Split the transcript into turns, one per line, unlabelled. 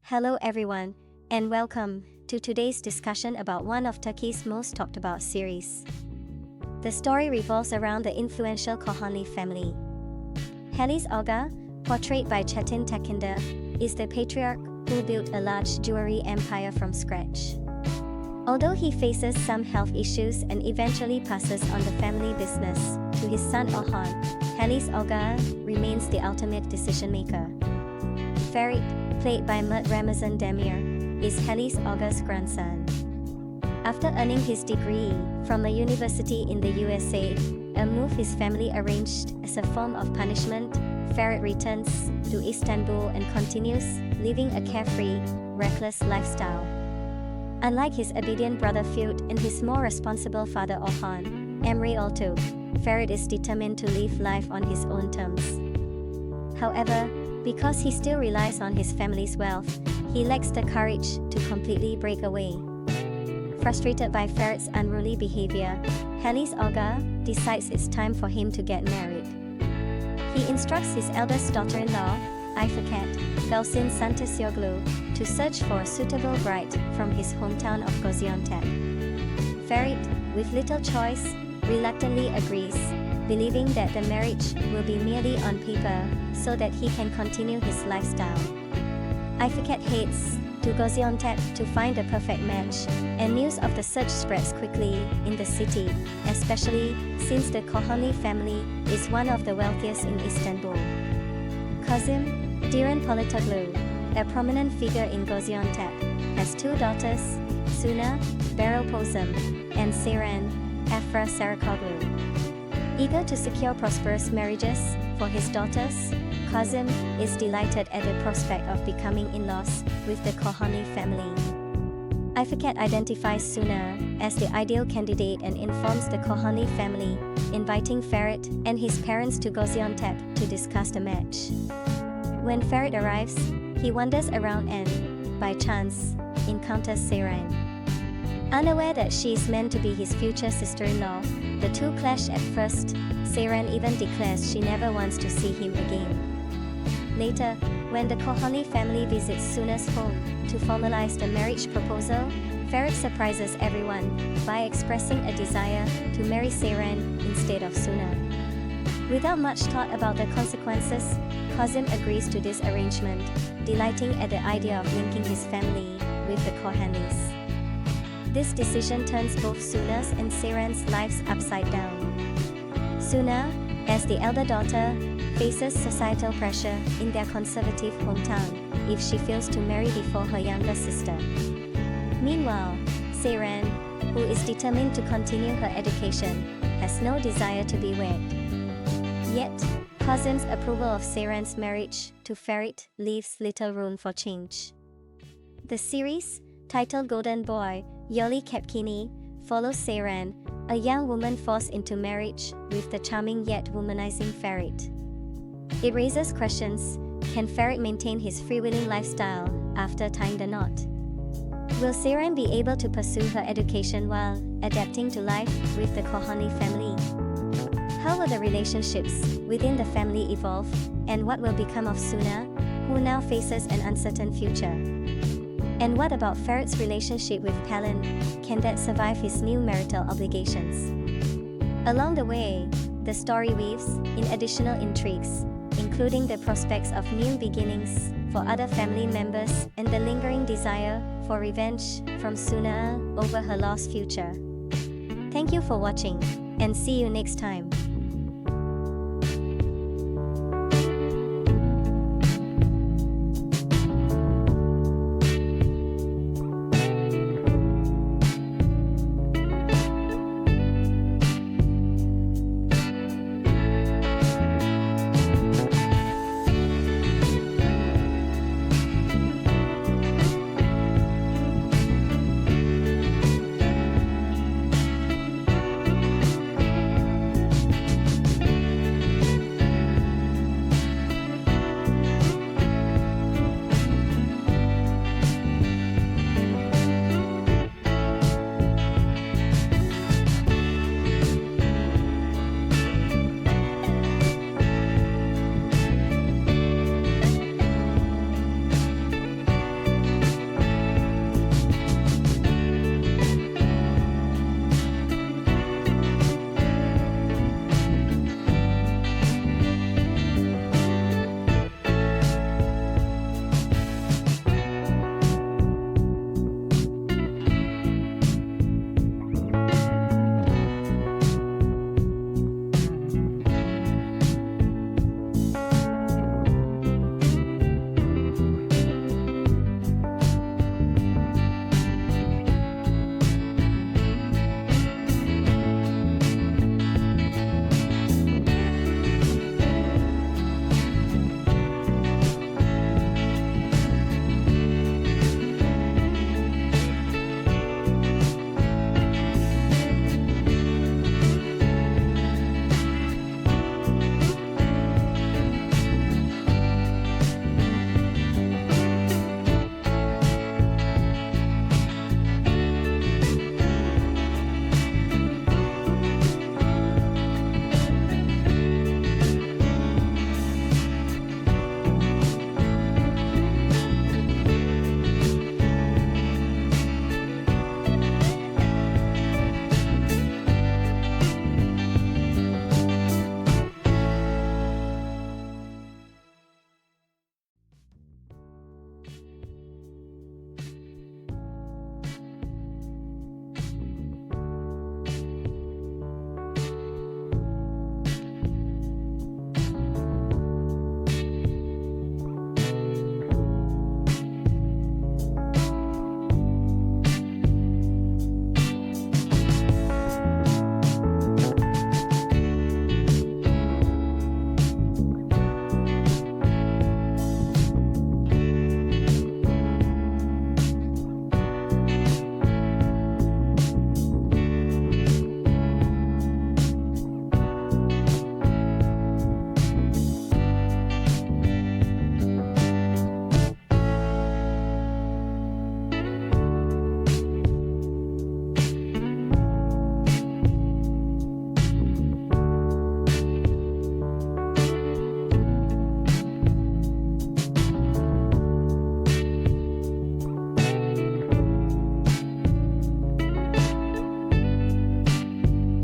Hello everyone, and welcome to today's discussion about one of Turkey's most talked about series. The story revolves around the influential Kohanli family. Halis Aga, portrayed by Çetin Tekinder, is the patriarch who built a large jewelry empire from scratch. Although he faces some health issues and eventually passes on the family business to his son Orhan, Halis Aga remains the ultimate decision-maker. Ferit, played by Mert Ramazan Demir, is Halis Aga''s grandson. After earning his degree from a university in the USA, a move his family arranged as a form of punishment, Ferit returns to Istanbul and continues living a carefree, reckless lifestyle. Unlike his obedient brother Ferit and his more responsible father Orhan, Emre Altuğ, Ferit is determined to live life on his own terms. However, because he still relies on his family's wealth, he lacks the courage to completely break away. Frustrated by Ferit's unruly behavior, Halis Aga decides it's time for him to get married. He instructs his eldest daughter-in-law, Ifekat Gausin Santisyoglu, to search for a suitable bride from his hometown of Gaziantep. Ferit, with little choice, reluctantly agrees, believing that the marriage will be merely on paper so that he can continue his lifestyle. Ifekat heads to Gaziantep to find a perfect match, and news of the search spreads quickly in the city, especially since the Kohanli family is one of the wealthiest in Istanbul. Kazım Diren Polatoglu, a prominent figure in Gaziantep, has two daughters, Suna Beropozum and Seren Afra Saraçoğlu. Eager to secure prosperous marriages for his daughters, Kazım is delighted at the prospect of becoming in-laws with the Kohanli family. Ifekat identifies Suna as the ideal candidate and informs the Kohanli family, inviting Ferit and his parents to Gaziantep to discuss the match. When Ferit arrives, he wanders around and, by chance, encounters Seren. Unaware that she is meant to be his future sister-in-law, the two clash at first. Seren even declares she never wants to see him again. Later, when the Kohanli family visits Suna's home to formalize the marriage proposal, Ferit surprises everyone by expressing a desire to marry Seren instead of Suna. Without much thought about the consequences, Kazım agrees to this arrangement, delighting at the idea of linking his family with the Kohanlis. This decision turns both Suna's and Seren's lives upside down. Suna, as the elder daughter, faces societal pressure in their conservative hometown if she fails to marry before her younger sister. Meanwhile, Seren, who is determined to continue her education, has no desire to be wed. Yet, Kazım's approval of Seren's marriage to Ferit leaves little room for change. The series, titled Golden Boy, Yoli Kepkini, follows Seren, a young woman forced into marriage with the charming yet womanizing Ferit. It raises questions: can Ferit maintain his freewheeling lifestyle after tying the knot? Will Seren be able to pursue her education while adapting to life with the Kohanli family? How will the relationships within the family evolve, and what will become of Suna, who now faces an uncertain future? And what about Ferit's relationship with Pelin? Can that survive his new marital obligations? Along the way, the story weaves in additional intrigues, including the prospects of new beginnings for other family members and the lingering desire for revenge from Suna over her lost future. Thank you for watching, and see you next time.